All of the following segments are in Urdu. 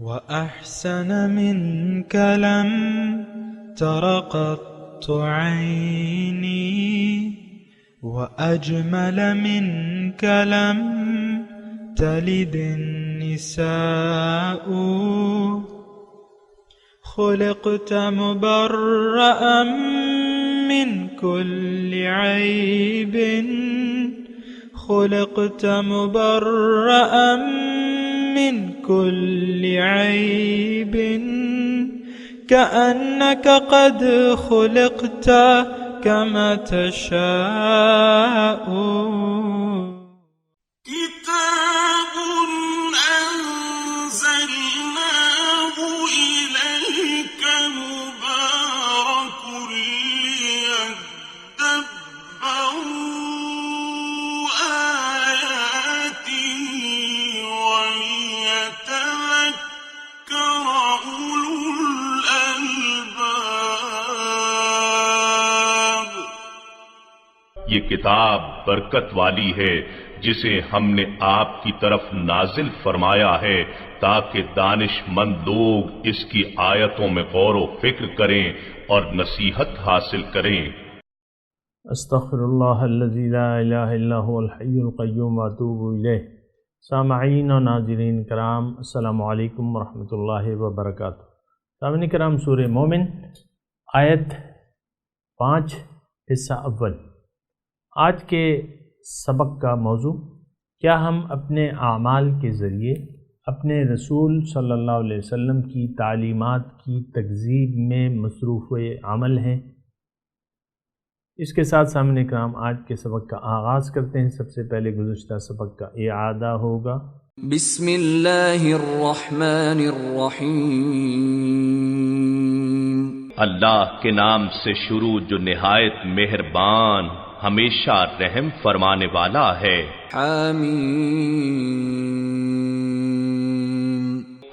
وأحسن منك لم تر قط عيني وأجمل منك لم تلد النساء خلقت مبرأ من كل عيب خلقت مبرأ من كل عيب كأنك قد خلقت كما تشاء كتاب أنزلناه إليك مبارك ليدبروا آياته وليتذكر أولو الألباب۔ یہ کتاب برکت والی ہے جسے ہم نے آپ کی طرف نازل فرمایا ہے تاکہ دانش مند لوگ اس کی آیتوں میں غور و فکر کریں اور نصیحت حاصل کریں۔ استغفر اللہ الذی لا الہ الا هو الحی القیوم واتوب الیہ۔ سامعین و ناظرین کرام، السلام علیکم ورحمۃ اللہ وبرکاتہ۔ سامعین کرام، سورہ مومن آیت 5 حصہ اول۔ آج کے سبق کا موضوع، کیا ہم اپنے اعمال کے ذریعے اپنے رسول صلی اللہ علیہ وسلم کی تعلیمات کی تکذیب میں مصروف عمل ہیں؟ اس کے ساتھ سامعین کرام آج کے سبق کا آغاز کرتے ہیں۔ سب سے پہلے گزشتہ سبق کا اعادہ ہوگا۔ بسم اللہ الرحمن الرحیم۔ اللہ کے نام سے شروع جو نہایت مہربان ہمیشہ رحم فرمانے والا ہے۔ حامیم۔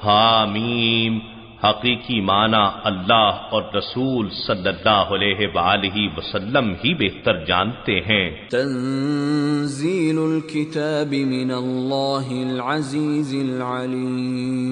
حامیم حقیقی معنی اللہ اور رسول صلی اللہ علیہ وآلہ وسلم ہی بہتر جانتے ہیں۔ تنزیل الکتاب من اللہ العزیز العلیم۔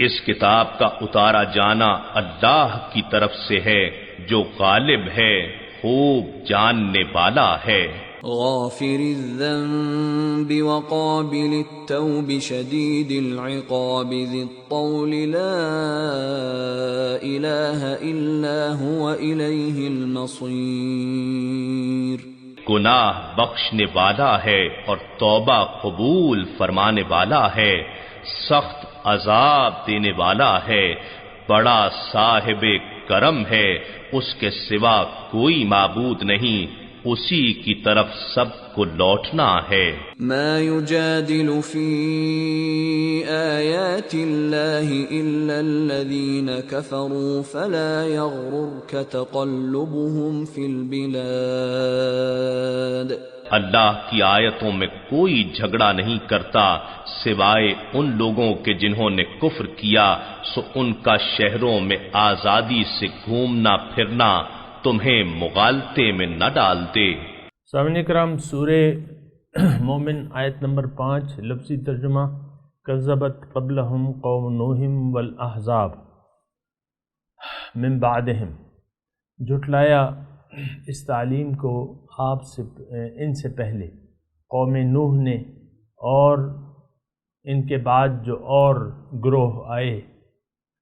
اس کتاب کا اتارا جانا اللہ کی طرف سے ہے جو غالب ہے، خوب جاننے والا ہے۔ غافر الذنب وقابل التوب شدید العقاب ذی الطول لا الہ الا هو الیہ المصیر۔ گناہ بخشنے والا ہے اور توبہ قبول فرمانے والا ہے، سخت عذاب دینے والا ہے، بڑا صاحب کرم ہے، اس کے سوا کوئی معبود نہیں، اسی کی طرف سب کو لوٹنا ہے۔ ما یجادل فی آیات اللہ الا الذین کفروا فلا یغررک تقلبهم فی البلاد۔ اللہ کی آیتوں میں کوئی جھگڑا نہیں کرتا سوائے ان لوگوں کے جنہوں نے کفر کیا، سو ان کا شہروں میں آزادی سے گھومنا پھرنا تمہیں مغالطے میں نہ ڈال دے۔ سامعین کرام، سورہ مومن آیت نمبر 5 لفظی ترجمہ، کذبت قبلہم قوم نوح والاحزاب من بعدہم۔ جھٹلایا اس تعلیم کو آپ سے ان سے پہلے قوم نوح نے اور ان کے بعد جو اور گروہ آئے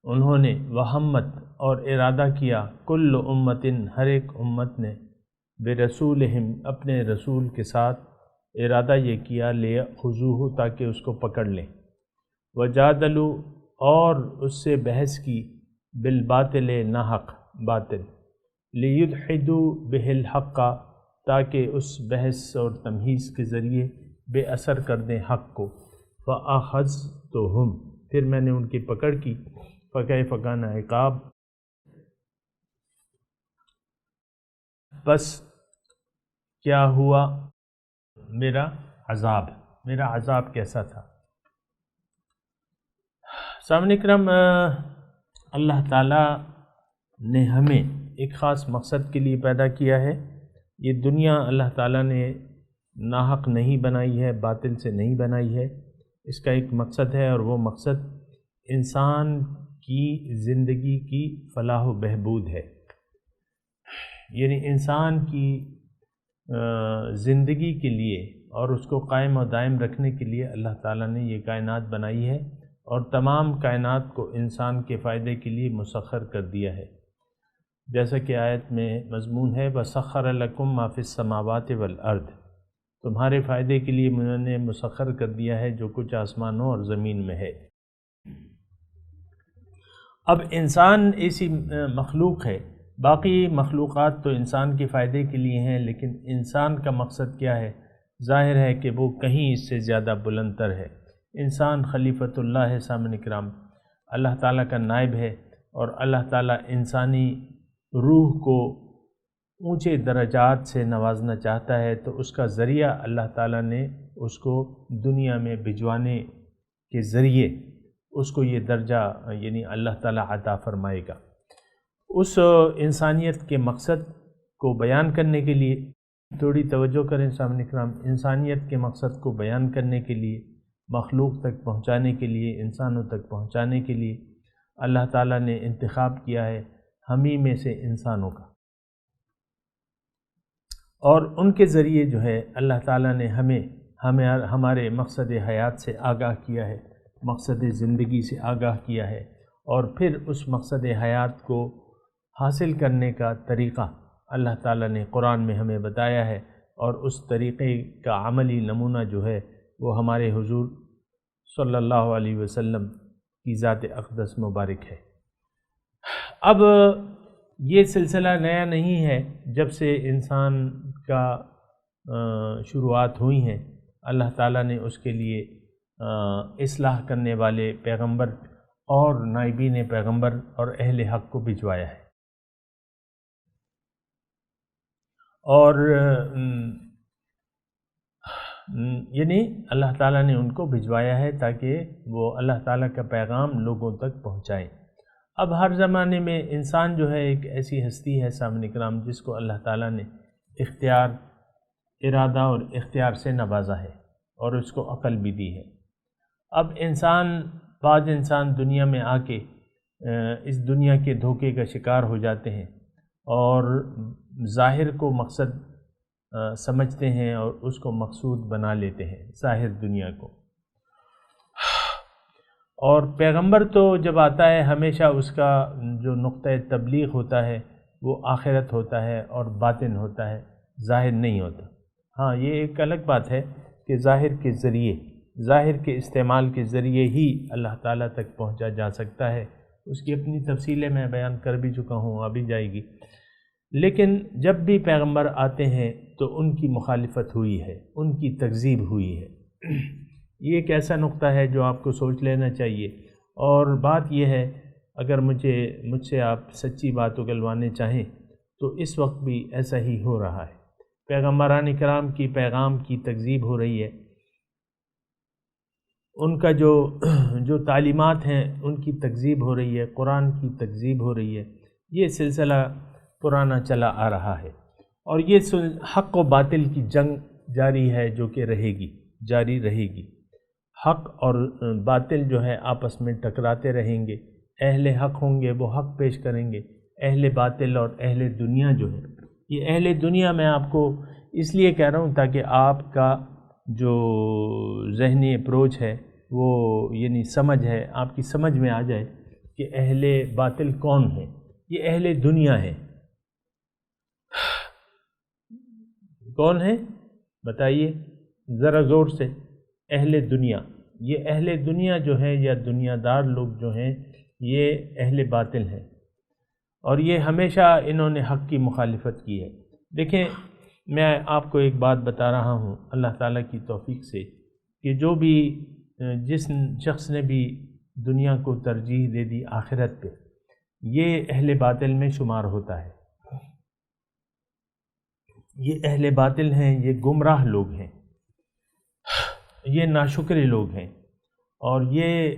انہوں نے وہمت اور ارادہ کیا کل امتن ہر ایک امت نے برسولہم اپنے رسول کے ساتھ ارادہ یہ کیا لیأخذوہ تاکہ اس کو پکڑ لیں، وجادلوا اور اس سے بحث کی بالباطل ناحق باطل، لیدحدوا بہ الحق تاکہ اس بحث اور تمہیز کے ذریعے بے اثر کر دیں حق کو، فأخذتہم پھر میں نے ان کی پکڑ کی، فکیف کان عقاب بس کیا ہوا میرا عذاب کیسا تھا۔ سامعین اکرام، اللہ تعالیٰ نے ہمیں ایک خاص مقصد کے لیے پیدا کیا ہے۔ یہ دنیا اللہ تعالیٰ نے ناحق نہیں بنائی ہے، باطل سے نہیں بنائی ہے۔ اس کا ایک مقصد ہے اور وہ مقصد انسان کی زندگی کی فلاح و بہبود ہے، یعنی انسان کی زندگی کے لیے اور اس کو قائم و دائم رکھنے کے لیے اللہ تعالیٰ نے یہ کائنات بنائی ہے، اور تمام کائنات کو انسان کے فائدے کے لیے مسخر کر دیا ہے، جیسا کہ آیت میں مضمون ہے وَسَخَّرَ لَكُم مَّا فِي السَّمَاوَاتِ وَالْأَرْضِ، تمہارے فائدے کے لیے انہوں نے مسخر کر دیا ہے جو کچھ آسمانوں اور زمین میں ہے۔ اب انسان ایسی مخلوق ہے، باقی مخلوقات تو انسان کے فائدے کے لیے ہیں، لیکن انسان کا مقصد کیا ہے؟ ظاہر ہے کہ وہ کہیں اس سے زیادہ بلند تر ہے۔ انسان خلیفۃ اللہ ہے، سامعین کرام، اللہ تعالیٰ کا نائب ہے، اور اللہ تعالیٰ انسانی روح کو اونچے درجات سے نوازنا چاہتا ہے، تو اس کا ذریعہ اللہ تعالیٰ نے اس کو دنیا میں بھجوانے کے ذریعے اس کو یہ درجہ یعنی اللہ تعالیٰ عطا فرمائے گا۔ اس انسانیت کے مقصد کو بیان کرنے کے لیے تھوڑی توجہ کریں سامعین کرام، انسانیت کے مقصد کو بیان کرنے کے لیے، مخلوق تک پہنچانے کے لیے، انسانوں تک پہنچانے کے لیے اللہ تعالیٰ نے انتخاب کیا ہے ہمیں میں سے انسانوں کا، اور ان کے ذریعے جو ہے اللہ تعالیٰ نے ہمیں ہمارے مقصد حیات سے آگاہ کیا ہے، مقصد زندگی سے آگاہ کیا ہے، اور پھر اس مقصد حیات کو حاصل کرنے کا طریقہ اللہ تعالیٰ نے قرآن میں ہمیں بتایا ہے، اور اس طریقے کا عملی نمونہ جو ہے وہ ہمارے حضور صلی اللہ علیہ وسلم کی ذات اقدس مبارک ہے۔ اب یہ سلسلہ نیا نہیں ہے، جب سے انسان کا شروعات ہوئی ہیں اللہ تعالیٰ نے اس کے لیے اصلاح کرنے والے پیغمبر اور نائبین پیغمبر اور اہل حق کو بھجوایا ہے، اور یعنی اللہ تعالیٰ نے ان کو بھجوایا ہے تاکہ وہ اللہ تعالیٰ کا پیغام لوگوں تک پہنچائیں۔ اب ہر زمانے میں انسان جو ہے ایک ایسی ہستی ہے سامعین کرام جس کو اللہ تعالیٰ نے اختیار، ارادہ اور اختیار سے نوازا ہے، اور اس کو عقل بھی دی ہے۔ اب بعض انسان دنیا میں آ کے اس دنیا کے دھوکے کا شکار ہو جاتے ہیں، اور ظاہر کو مقصد سمجھتے ہیں اور اس کو مقصود بنا لیتے ہیں، ظاہر دنیا کو۔ اور پیغمبر تو جب آتا ہے ہمیشہ اس کا جو نقطہ تبلیغ ہوتا ہے وہ آخرت ہوتا ہے اور باطن ہوتا ہے، ظاہر نہیں ہوتا۔ ہاں، یہ ایک الگ بات ہے کہ ظاہر کے ذریعے، ظاہر کے استعمال کے ذریعے ہی اللہ تعالیٰ تک پہنچا جا سکتا ہے، اس کی اپنی تفصیلیں میں بیان کر بھی چکا ہوں، ابھی جائے گی۔ لیکن جب بھی پیغمبر آتے ہیں تو ان کی مخالفت ہوئی ہے، ان کی تکذیب ہوئی ہے۔ یہ ایک ایسا نقطہ ہے جو آپ کو سوچ لینا چاہیے، اور بات یہ ہے اگر مجھ سے آپ سچی بات اگلوانے چاہیں تو اس وقت بھی ایسا ہی ہو رہا ہے، پیغمبران کرام کی پیغام کی تکذیب ہو رہی ہے، ان کا جو تعلیمات ہیں ان کی تکذیب ہو رہی ہے، قرآن کی تکذیب ہو رہی ہے۔ یہ سلسلہ پرانا چلا آ رہا ہے، اور یہ حق و باطل کی جنگ جاری ہے جو کہ جاری رہے گی۔ حق اور باطل جو ہے آپس میں ٹکراتے رہیں گے، اہل حق ہوں گے وہ حق پیش کریں گے، اہل باطل اور اہل دنیا جو ہے، یہ اہل دنیا میں آپ کو اس لیے کہہ رہا ہوں تاکہ آپ کا جو ذہنی اپروچ ہے وہ یعنی سمجھ ہے، آپ کی سمجھ میں آ جائے کہ اہل باطل کون ہے۔ یہ اہل دنیا ہے۔ کون ہے بتائیے ذرا زور سے؟ اہل دنیا۔ یہ اہل دنیا جو ہے یا دنیا دار لوگ جو ہیں یہ اہل باطل ہیں، اور یہ ہمیشہ انہوں نے حق کی مخالفت کی ہے۔ دیکھیں، میں آپ کو ایک بات بتا رہا ہوں اللہ تعالیٰ کی توفیق سے کہ جس شخص نے بھی دنیا کو ترجیح دے دی آخرت پہ، یہ اہل باطل میں شمار ہوتا ہے۔ یہ اہل باطل ہیں، یہ گمراہ لوگ ہیں، یہ ناشکر لوگ ہیں، اور یہ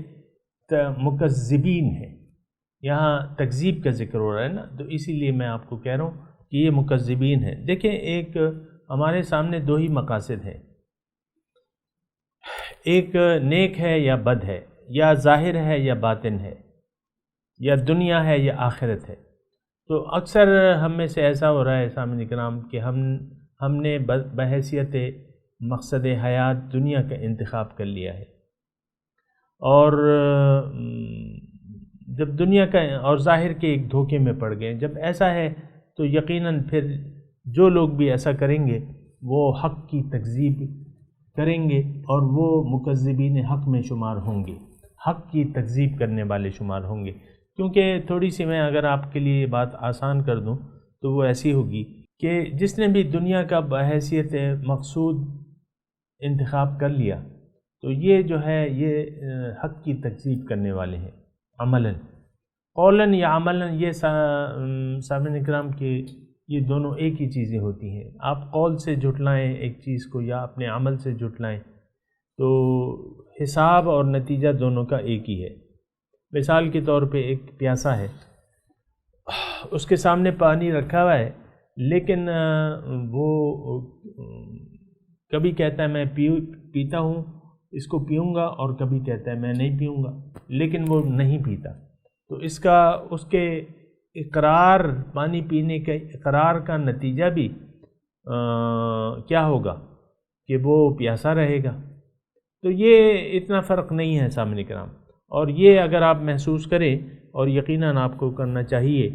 مکذبین ہیں۔ یہاں تکذیب کا ذکر ہو رہا ہے نا، تو اسی لیے میں آپ کو کہہ رہا ہوں کہ یہ مکذبین ہیں۔ دیکھیں، ایک ہمارے سامنے دو ہی مقاصد ہیں، ایک نیک ہے یا بد ہے، یا ظاہر ہے یا باطن ہے، یا دنیا ہے یا آخرت ہے۔ تو اکثر ہم میں سے ایسا ہو رہا ہے سامعین کرام کہ ہم نے بحیثیت مقصد حیات دنیا کا انتخاب کر لیا ہے، اور جب دنیا کا اور ظاہر کے ایک دھوکے میں پڑ گئے۔ جب ایسا ہے تو یقیناً پھر جو لوگ بھی ایسا کریں گے وہ حق کی تکذیب کریں گے، اور وہ مکذبین حق میں شمار ہوں گے، حق کی تکذیب کرنے والے شمار ہوں گے۔ کیونکہ تھوڑی سی میں اگر آپ کے لیے بات آسان کر دوں تو وہ ایسی ہوگی کہ جس نے بھی دنیا کا بحیثیت مقصود انتخاب کر لیا تو یہ جو ہے یہ حق کی تکذیب کرنے والے ہیں، عملاً قولاً یا عملاً۔ یہ سامعین اکرام کے یہ دونوں ایک ہی چیزیں ہوتی ہیں۔ آپ قول سے جھٹلائیں ایک چیز کو یا اپنے عمل سے جھٹلائیں تو حساب اور نتیجہ دونوں کا ایک ہی ہے۔ مثال کے طور پہ ایک پیاسا ہے، اس کے سامنے پانی رکھا ہوا ہے، لیکن وہ کبھی کہتا ہے میں پیتا ہوں، اس کو پیوں گا، اور کبھی کہتا ہے میں نہیں پیوں گا، لیکن وہ نہیں پیتا۔ تو اس کے اقرار، پانی پینے کے اقرار کا نتیجہ بھی کیا ہوگا کہ وہ پیاسا رہے گا۔ تو یہ اتنا فرق نہیں ہے سامنے کرام، اور یہ اگر آپ محسوس کریں، اور یقیناً آپ کو کرنا چاہیے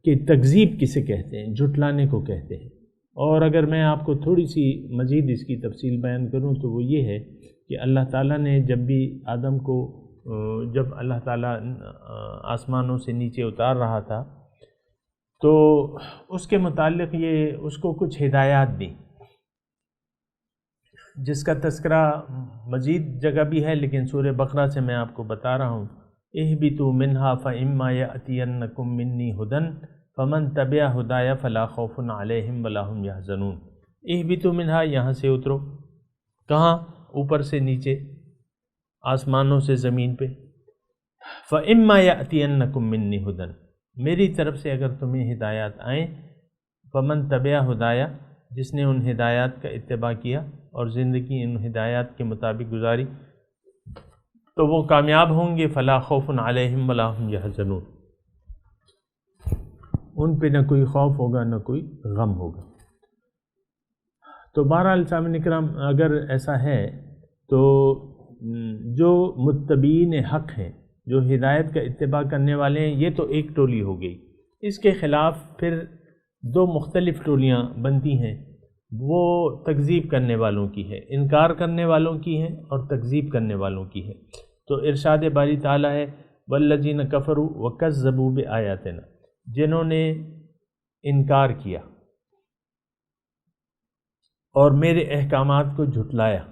کہ تکذیب کسے کہتے ہیں، جھٹلانے کو کہتے ہیں۔ اور اگر میں آپ کو تھوڑی سی مزید اس کی تفصیل بیان کروں تو وہ یہ ہے کہ اللہ تعالیٰ نے جب بھی آدم کو، جب اللہ تعالیٰ آسمانوں سے نیچے اتار رہا تھا تو اس کے متعلق یہ اس کو کچھ ہدایات دی، جس کا تذکرہ مزید جگہ بھی ہے، لیکن سورہ بقرہ سے میں آپ کو بتا رہا ہوں۔ اہبطوا منہا فإما یأتینکم منی ھدی فمن تبع ھدایا فلا خوف علیہم ولا ھم یحزنون۔ اہبطوا منہا، یہاں سے اترو، کہاں؟ اوپر سے نیچے، آسمانوں سے زمین پہ۔ فإما یأتینکم منی ھدی، میری طرف سے اگر تمہیں ہدایات آئیں، فمن تبع ھدایا، جس نے ان ہدایات کا اتباع کیا اور زندگی ان ہدایات کے مطابق گزاری تو وہ کامیاب ہوں گے۔ فلا خوف علیہم ولا ھم یحزنون، ان پہ نہ کوئی خوف ہوگا نہ کوئی غم ہوگا۔ تو بہرحال سامعین کرام، اگر ایسا ہے تو جو متبعین حق ہیں، جو ہدایت کا اتباع کرنے والے ہیں، یہ تو ایک ٹولی ہو گئی۔ اس کے خلاف پھر دو مختلف ٹولیاں بنتی ہیں، وہ تکذیب کرنے والوں کی ہے، انکار کرنے والوں کی ہے اور تکذیب کرنے والوں کی ہے۔ تو ارشاد باری تعالیٰ ہے والذین کفروا وکذبوا بآیاتنا، جنہوں نے انکار کیا اور میرے احکامات کو جھٹلایا،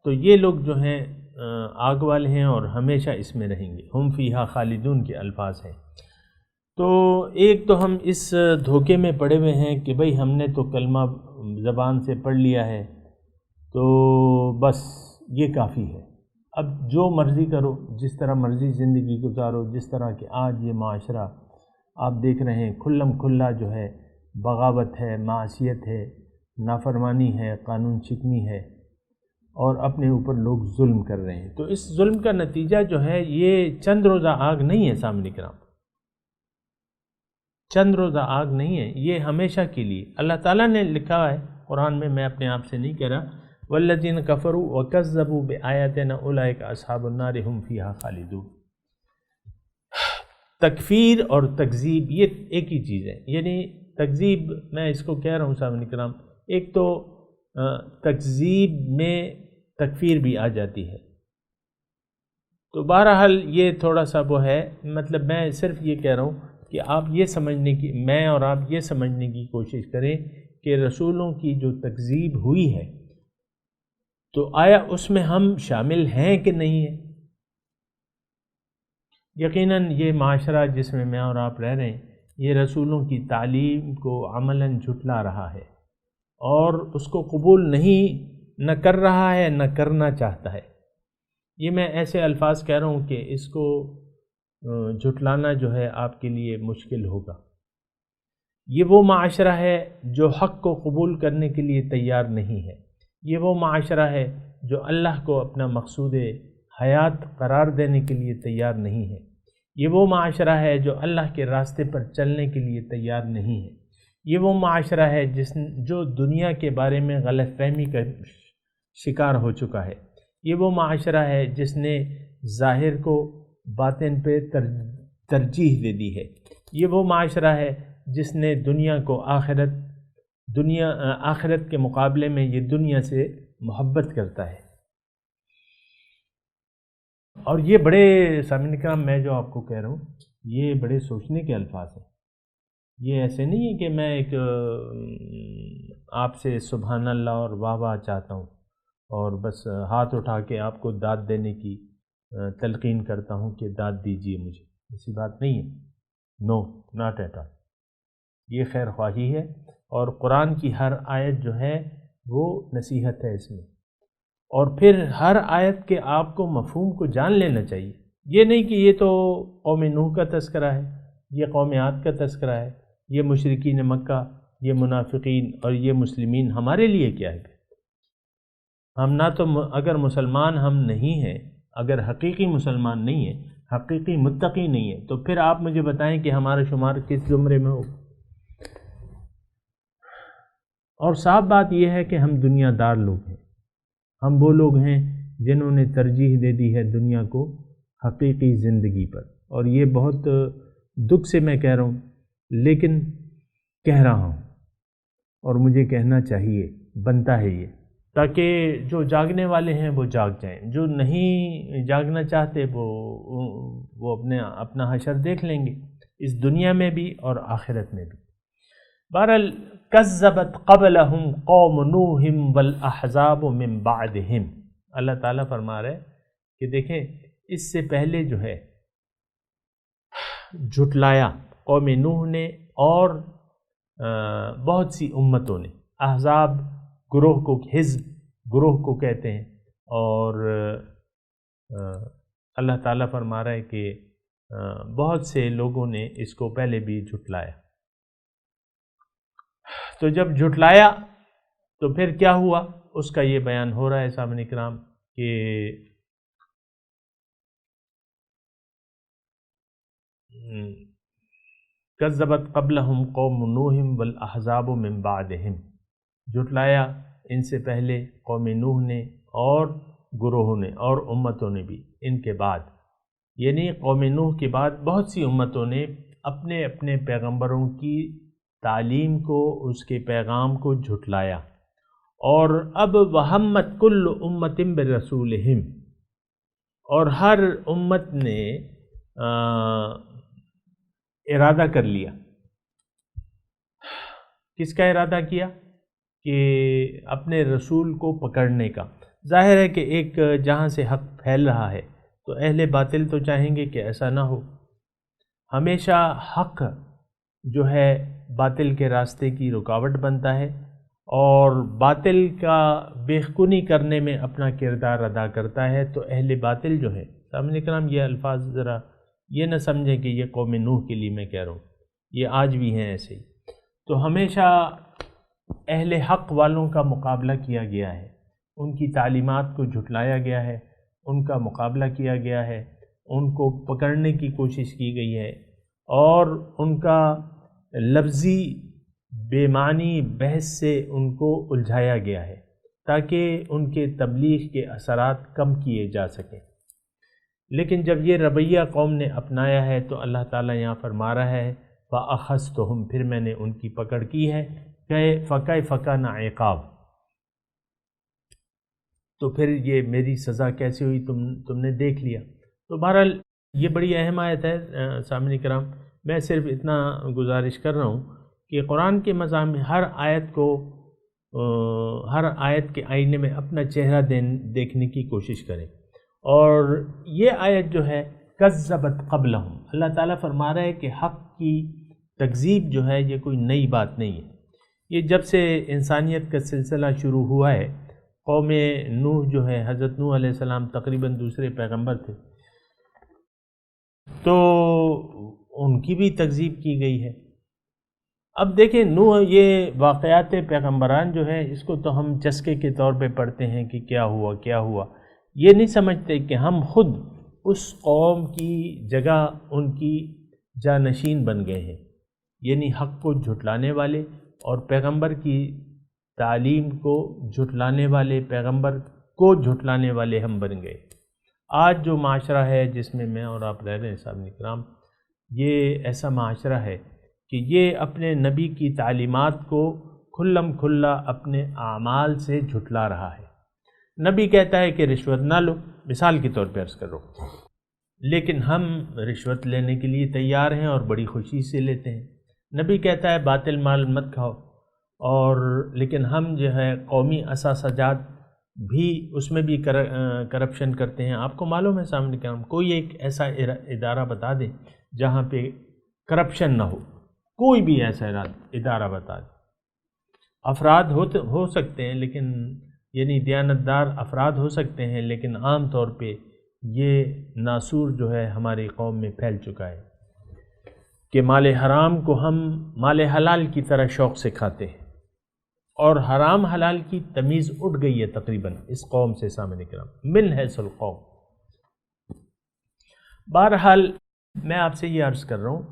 تو یہ لوگ جو ہیں آگ والے ہیں اور ہمیشہ اس میں رہیں گے۔ ہم فیہا خالدون کے الفاظ ہیں۔ تو ایک تو ہم اس دھوکے میں پڑے ہوئے ہیں کہ بھئی ہم نے تو کلمہ زبان سے پڑھ لیا ہے تو بس یہ کافی ہے، اب جو مرضی کرو، جس طرح مرضی زندگی گزارو، جس طرح کہ آج یہ معاشرہ آپ دیکھ رہے ہیں کھلم کھلا جو ہے بغاوت ہے، معصیت ہے، نافرمانی ہے، قانون شکنی ہے، اور اپنے اوپر لوگ ظلم کر رہے ہیں۔ تو اس ظلم کا نتیجہ جو ہے یہ چند روزہ آگ نہیں ہے سامنے کرام، چند روزہ آگ نہیں ہے، یہ ہمیشہ کے لیے۔ اللہ تعالیٰ نے لکھا ہے قرآن میں اپنے آپ سے نہیں کہہ رہا، والذین کفروا وکذبوا بآیاتنا اولئک اصحاب النار ھم فیہا خالدون۔ تکفیر اور تکذیب یہ ایک ہی چیز ہے، یعنی تکذیب میں اس کو کہہ رہا ہوں سامعین کرام، ایک تو تکذیب میں تکفیر بھی آ جاتی ہے۔ تو بہرحال یہ تھوڑا سا وہ ہے، مطلب میں صرف یہ کہہ رہا ہوں کہ آپ یہ سمجھنے کی، میں اور آپ یہ سمجھنے کی کوشش کریں کہ رسولوں کی جو تکذیب ہوئی ہے تو آیا اس میں ہم شامل ہیں کہ نہیں ہیں؟ یقیناً یہ معاشرہ جس میں میں اور آپ رہ رہے ہیں یہ رسولوں کی تعلیم کو عملاً جھٹلا رہا ہے، اور اس کو قبول نہ کر رہا ہے، نہ کرنا چاہتا ہے۔ یہ میں ایسے الفاظ کہہ رہا ہوں کہ اس کو جھٹلانا جو ہے آپ کے لیے مشکل ہوگا۔ یہ وہ معاشرہ ہے جو حق کو قبول کرنے کے لیے تیار نہیں ہے، یہ وہ معاشرہ ہے جو اللہ کو اپنا مقصود حیات قرار دینے کے لیے تیار نہیں ہے۔ یہ وہ معاشرہ ہے جو اللہ کے راستے پر چلنے کے لیے تیار نہیں ہے۔ یہ وہ معاشرہ ہے جو دنیا کے بارے میں غلط فہمی کا شکار ہو چکا ہے۔ یہ وہ معاشرہ ہے جس نے ظاہر کو باطن پہ ترجیح دے دی ہے۔ یہ وہ معاشرہ ہے جس نے دنیا کو آخرت کے مقابلے میں یہ دنیا سے محبت کرتا ہے۔ اور یہ بڑے سامعین کرام، میں جو آپ کو کہہ رہا ہوں یہ بڑے سوچنے کے الفاظ ہیں۔ یہ ایسے نہیں ہے کہ میں ایک آپ سے سبحان اللہ اور واہ واہ چاہتا ہوں اور بس ہاتھ اٹھا کے آپ کو داد دینے کی تلقین کرتا ہوں کہ داد دیجیے مجھے، ایسی بات نہیں ہے۔ نو، ناٹ ایٹ آل۔ یہ خیر خواہی ہے، اور قرآن کی ہر آیت جو ہے وہ نصیحت ہے اس میں، اور پھر ہر آیت کے آپ کو مفہوم کو جان لینا چاہیے۔ یہ نہیں کہ یہ تو قوم نوح کا تذکرہ ہے، یہ قوم عاد کا تذکرہ ہے، یہ مشرکین مکہ، یہ منافقین اور یہ مسلمین ہمارے لیے کیا ہے۔ ہم نہ تو اگر مسلمان ہم نہیں ہیں، اگر حقیقی مسلمان نہیں ہیں، حقیقی متقی نہیں ہیں، تو پھر آپ مجھے بتائیں کہ ہمارا شمار کس زمرے میں ہو۔ اور صاف بات یہ ہے کہ ہم دنیا دار لوگ ہیں، ہم وہ لوگ ہیں جنہوں نے ترجیح دے دی ہے دنیا کو حقیقی زندگی پر، اور یہ بہت دکھ سے میں کہہ رہا ہوں، لیکن کہہ رہا ہوں اور مجھے کہنا چاہیے، بنتا ہے یہ، تاکہ جو جاگنے والے ہیں وہ جاگ جائیں، جو نہیں جاگنا چاہتے وہ اپنا حشر دیکھ لیں گے، اس دنیا میں بھی اور آخرت میں بھی۔ بہرحال کذبت قبلہم قوم نوح والاحزاب من بعدہم، اللہ تعالیٰ فرما رہے کہ دیکھیں اس سے پہلے جو ہے جھٹلایا قوم نوح نے اور بہت سی امتوں نے۔ احزاب گروہ کو، حزب گروہ کو کہتے ہیں، اور اللہ تعالیٰ فرما رہا ہے کہ بہت سے لوگوں نے اس کو پہلے بھی جھٹلایا۔ تو جب جھٹلایا تو پھر کیا ہوا، اس کا یہ بیان ہو رہا ہے سامعین کرام کہ کذبت قبلہم قوم نوح والاحزاب من بعدہم، جھٹلایا ان سے پہلے قوم نوح نے اور گروہوں نے اور امتوں نے بھی ان کے بعد، یعنی قوم نوح کے بعد بہت سی امتوں نے اپنے اپنے پیغمبروں کی تعلیم کو، اس کے پیغام کو جھٹلایا۔ اور اب وہمت کل امت برسولہم، اور ہر امت نے ارادہ کر لیا۔ کس کا ارادہ کیا؟ کہ اپنے رسول کو پکڑنے کا۔ ظاہر ہے کہ ایک جہاں سے حق پھیل رہا ہے تو اہل باطل تو چاہیں گے کہ ایسا نہ ہو۔ ہمیشہ حق جو ہے باطل کے راستے کی رکاوٹ بنتا ہے، اور باطل کا بیخونی کرنے میں اپنا کردار ادا کرتا ہے۔ تو اہل باطل جو ہے، سامعین کرام یہ الفاظ ذرا یہ نہ سمجھیں کہ یہ قوم نوح کے لیے میں کہہ رہا ہوں، یہ آج بھی ہیں ایسے ہی۔ تو ہمیشہ اہل حق والوں کا مقابلہ کیا گیا ہے، ان کی تعلیمات کو جھٹلایا گیا ہے، ان کا مقابلہ کیا گیا ہے، ان کو پکڑنے کی کوشش کی گئی ہے، اور ان کا لفظی بے معنی بحث سے ان کو الجھایا گیا ہے تاکہ ان کے تبلیغ کے اثرات کم کیے جا سکیں۔ لیکن جب یہ رویہ قوم نے اپنایا ہے تو اللہ تعالیٰ یہاں فرما رہا ہے فَأَخَذْتُهُمْ، پھر میں نے ان کی پکڑ کی ہے، فَكَيْفَ كَانَ عِقَابِ، تو پھر یہ میری سزا کیسے ہوئی تم نے دیکھ لیا۔ تو بہرحال یہ بڑی اہم آیت ہے سامعین کرام۔ میں صرف اتنا گزارش کر رہا ہوں کہ قرآن کے مضامین ہر آیت کے آئینے میں اپنا چہرہ دیکھنے کی کوشش کریں۔ اور یہ آیت جو ہے کذبت قبلہم، اللہ تعالیٰ فرما رہا ہے کہ حق کی تکذیب جو ہے یہ کوئی نئی بات نہیں ہے۔ یہ جب سے انسانیت کا سلسلہ شروع ہوا ہے، قوم نوح جو ہے، حضرت نوح علیہ السلام تقریباً دوسرے پیغمبر تھے، تو ان کی بھی تکذیب کی گئی ہے۔ اب دیکھیں نوح، یہ واقعات پیغمبران جو ہے اس کو تو ہم چسکے کے طور پہ پڑھتے ہیں کہ کیا ہوا کیا ہوا، یہ نہیں سمجھتے کہ ہم خود اس قوم کی جگہ ان کی جانشین بن گئے ہیں، یعنی حق کو جھٹلانے والے اور پیغمبر کی تعلیم کو جھٹلانے والے، پیغمبر کو جھٹلانے والے ہم بن گئے۔ آج جو معاشرہ ہے جس میں میں اور آپ رہ رہے ہیں صاحب کرام، یہ ایسا معاشرہ ہے کہ یہ اپنے نبی کی تعلیمات کو کھلم کھلا اپنے اعمال سے جھٹلا رہا ہے۔ نبی کہتا ہے کہ رشوت نہ لو، مثال کے طور پہ عرض کرو، لیکن ہم رشوت لینے کے لیے تیار ہیں اور بڑی خوشی سے لیتے ہیں۔ نبی کہتا ہے باطل مال مت کھاؤ، اور لیکن ہم جو ہے قومی اثاثجات بھی اس میں بھی کرپشن کرتے ہیں۔ آپ کو معلوم ہے سامنے کہ ہم کوئی ایک ایسا ادارہ بتا دیں جہاں پہ کرپشن نہ ہو، کوئی بھی ایسا ادارہ بتا دیں۔ افراد ہو سکتے ہیں، لیکن یعنی دیانتدار افراد ہو سکتے ہیں، لیکن عام طور پہ یہ ناسور جو ہے ہماری قوم میں پھیل چکا ہے کہ مال حرام کو ہم مال حلال کی طرح شوق سے کھاتے ہیں، اور حرام حلال کی تمیز اٹھ گئی ہے تقریباً اس قوم سے سامنے کرام من حیث القوم۔ بہرحال میں آپ سے یہ عرض کر رہا ہوں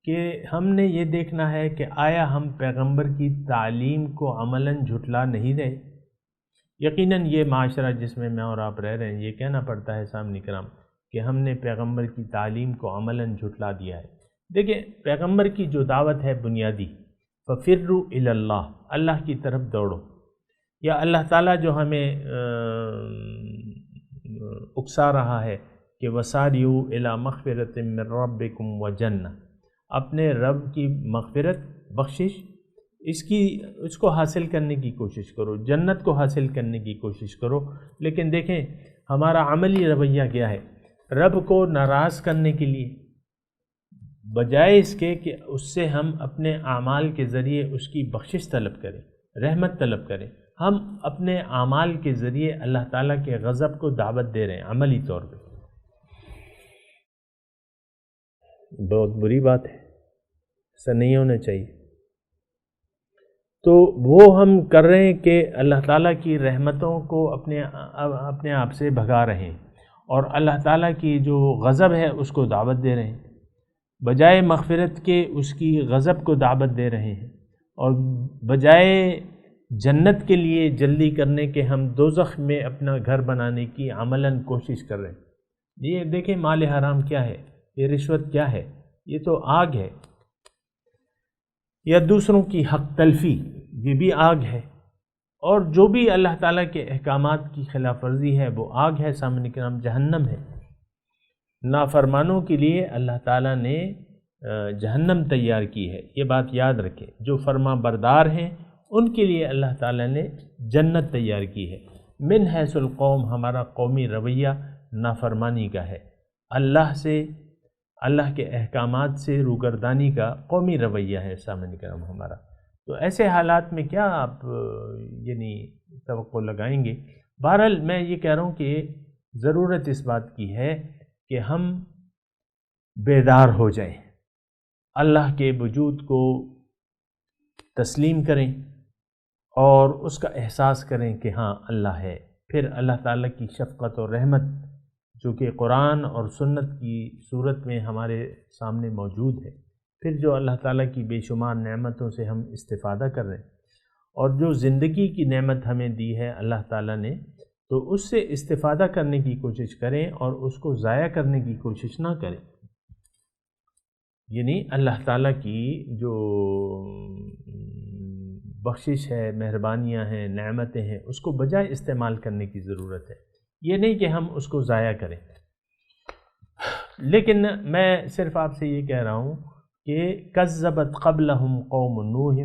کہ ہم نے یہ دیکھنا ہے کہ آیا ہم پیغمبر کی تعلیم کو عملاً جھٹلا نہیں رہے؟ یقیناً یہ معاشرہ جس میں اور آپ رہ رہے ہیں، یہ کہنا پڑتا ہے سامنے کرام کہ ہم نے پیغمبر کی تعلیم کو عملاً جھٹلا دیا ہے۔ دیکھیں، پیغمبر کی جو دعوت ہے بنیادی، فَفِرُّوا إِلَى اللَّهِ، اللہ کی طرف دوڑو، یا اللہ تعالیٰ جو ہمیں اکسا رہا ہے کہ وَسَارِعُوا إِلَى مَغْفِرَةٍ مِّن رَبِّكُمْ وَجَنَّةٍ، اپنے رب کی مغفرت، بخشش، اس کو حاصل کرنے کی کوشش کرو، جنت کو حاصل کرنے کی کوشش کرو۔ لیکن دیکھیں ہمارا عملی رویہ کیا ہے؟ رب کو ناراض کرنے کے لیے، بجائے اس کے کہ اس سے ہم اپنے اعمال کے ذریعے اس کی بخشش طلب کریں، رحمت طلب کریں، ہم اپنے اعمال کے ذریعے اللہ تعالیٰ کے غضب کو دعوت دے رہے ہیں عملی طور پہ۔ بہت بری بات ہے، ایسا نہیں ہونا چاہیے۔ تو وہ ہم کر رہے ہیں کہ اللہ تعالیٰ کی رحمتوں کو اپنے آپ سے بھگا رہے ہیں، اور اللہ تعالیٰ کی جو غضب ہے اس کو دعوت دے رہے ہیں، بجائے مغفرت کے اس کی غضب کو دعوت دے رہے ہیں، اور بجائے جنت کے لیے جلدی کرنے کے ہم دوزخ میں اپنا گھر بنانے کی عملاً کوشش کر رہے ہیں۔ یہ دیکھیں مال حرام کیا ہے، یہ رشوت کیا ہے، یہ تو آگ ہے، یا دوسروں کی حق تلفی یہ بھی آگ ہے، اور جو بھی اللہ تعالیٰ کے احکامات کی خلاف ورزی ہے وہ آگ ہے، سامنے کرام جہنم ہے۔ نافرمانوں کے لیے اللہ تعالیٰ نے جہنم تیار کی ہے، یہ بات یاد رکھیں۔ جو فرما بردار ہیں ان کے لیے اللہ تعالیٰ نے جنت تیار کی ہے۔ من حیث القوم ہمارا قومی رویہ نافرمانی کا ہے، اللہ سے، اللہ کے احکامات سے روگردانی کا قومی رویہ ہے سامنے کرام ہمارا۔ تو ایسے حالات میں کیا آپ یعنی توقع لگائیں گے؟ بہرحال میں یہ کہہ رہا ہوں کہ ضرورت اس بات کی ہے کہ ہم بیدار ہو جائیں، اللہ کے وجود کو تسلیم کریں اور اس کا احساس کریں کہ ہاں اللہ ہے۔ پھر اللہ تعالیٰ کی شفقت اور رحمت جو کہ قرآن اور سنت کی صورت میں ہمارے سامنے موجود ہے، پھر جو اللہ تعالیٰ کی بے شمار نعمتوں سے ہم استفادہ کر رہے ہیں، اور جو زندگی کی نعمت ہمیں دی ہے اللہ تعالیٰ نے، تو اس سے استفادہ کرنے کی کوشش کریں اور اس کو ضائع کرنے کی کوشش نہ کریں۔ یعنی اللہ تعالیٰ کی جو بخشش ہے، مہربانیاں ہیں، نعمتیں ہیں، اس کو بجائے استعمال کرنے کی ضرورت ہے، یہ نہیں کہ ہم اس کو ضائع کریں۔ لیکن میں صرف آپ سے یہ کہہ رہا ہوں کہ کذبت قبلہم قوم نوح،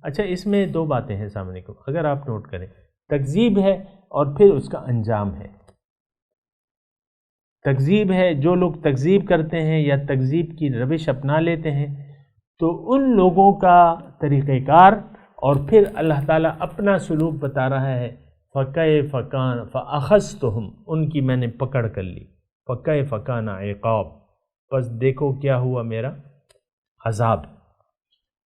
اچھا اس میں دو باتیں ہیں سامنے کو، اگر آپ نوٹ کریں، تکذیب ہے اور پھر اس کا انجام ہے۔ تکذیب ہے، جو لوگ تکذیب کرتے ہیں یا تکذیب کی روش اپنا لیتے ہیں، تو ان لوگوں کا طریقہ کار، اور پھر اللہ تعالیٰ اپنا سلوک بتا رہا ہے، فَكَيْفَ كَانَ فَأَخَذْتُهُمْ، ان کی میں نے پکڑ کر لی، فَكَيْفَ كَانَ عِقَابِ، بس دیکھو کیا ہوا میرا عذاب۔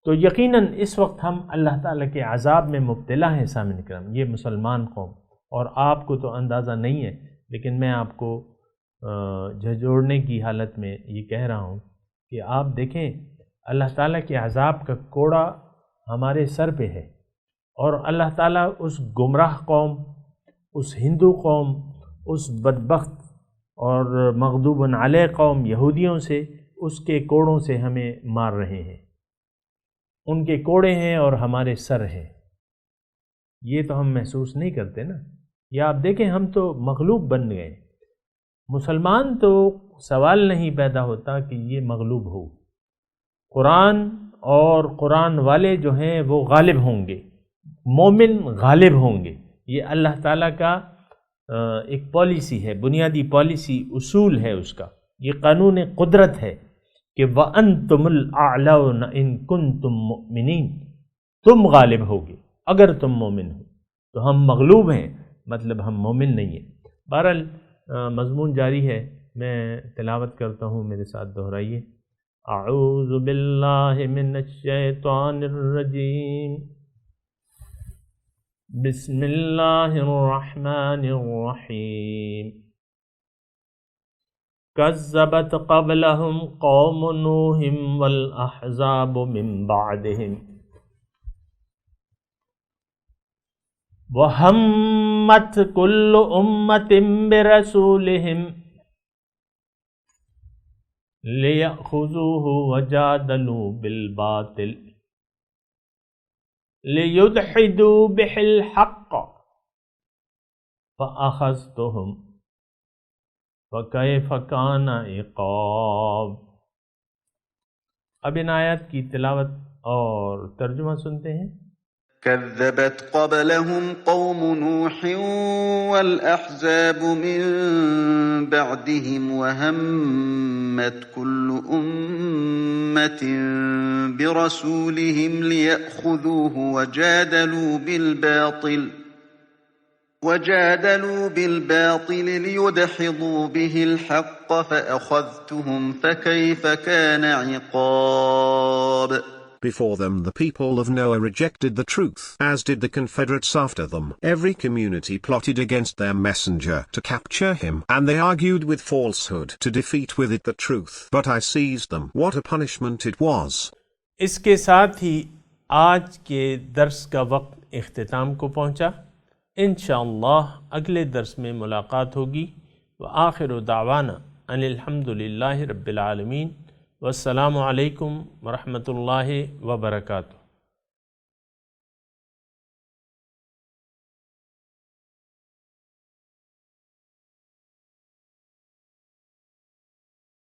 تو یقیناً اس وقت ہم اللہ تعالیٰ کے عذاب میں مبتلا ہیں سامنے کرام، یہ مسلمان قوم، اور آپ کو تو اندازہ نہیں ہے، لیکن میں آپ کو جھنجھوڑنے کی حالت میں یہ کہہ رہا ہوں کہ آپ دیکھیں اللہ تعالیٰ کے عذاب کا کوڑا ہمارے سر پہ ہے، اور اللہ تعالیٰ اس گمراہ قوم، اس ہندو قوم، اس بدبخت اور مغضوب علیہ قوم یہودیوں سے، اس کے کوڑوں سے ہمیں مار رہے ہیں۔ ان کے کوڑے ہیں اور ہمارے سر ہیں، یہ تو ہم محسوس نہیں کرتے نا۔ یا آپ دیکھیں ہم تو مغلوب بن گئے، مسلمان تو سوال نہیں پیدا ہوتا کہ یہ مغلوب ہو۔ قرآن اور قرآن والے جو ہیں وہ غالب ہوں گے، مومن غالب ہوں گے، یہ اللہ تعالیٰ کا ایک پالیسی ہے، بنیادی پالیسی، اصول ہے اس کا، یہ قانون قدرت ہے کہ وَأَنْتُمُ الْأَعْلَوْنَ إِن كُنتُم مُؤْمِنِينَ، تم غالب ہوگے اگر تم مومن ہو۔ تو ہم مغلوب ہیں مطلب ہم مومن نہیں ہیں۔ بہرحال مضمون جاری ہے، میں تلاوت کرتا ہوں، میرے ساتھ دہرائیے۔ اعوذ باللہ من الشیطان الرجیم، بسم اللہ الرحمن الرحیم۔ کذبت قبلہم قوم نوح والاحزاب من بعدہم وہمت کل امت برسولہم لیأخذوہ وجادلوا بالباطل لیدحدوا بہ الحق فأخذتہم فکیف کان عقاب۔ اب ان آیات کی تلاوت اور ترجمہ سنتے ہیں۔ كذبت قبلهم قوم نوح والأحزاب من بعدهم وهمت كل أمة برسولهم ليأخذوه وجادلوا بالباطل ليدحضوا به الحق فأخذتهم فكيف كان عقاب۔ Before them the people of Noah rejected the truth, as did the Confederates after them. Every community plotted against their messenger to capture him, and they argued with falsehood to defeat with it the truth. But I seized them. What a punishment it was! اس کے ساتھ ہی آج کے درس کا وقت اختتام کو پہنچا۔ انشاءاللہ اگلے درس میں ملاقات ہوگی۔ وآخر دعوانا ان الحمدللہ رب العالمین، والسلام علیکم ورحمۃ اللہ وبرکاتہ۔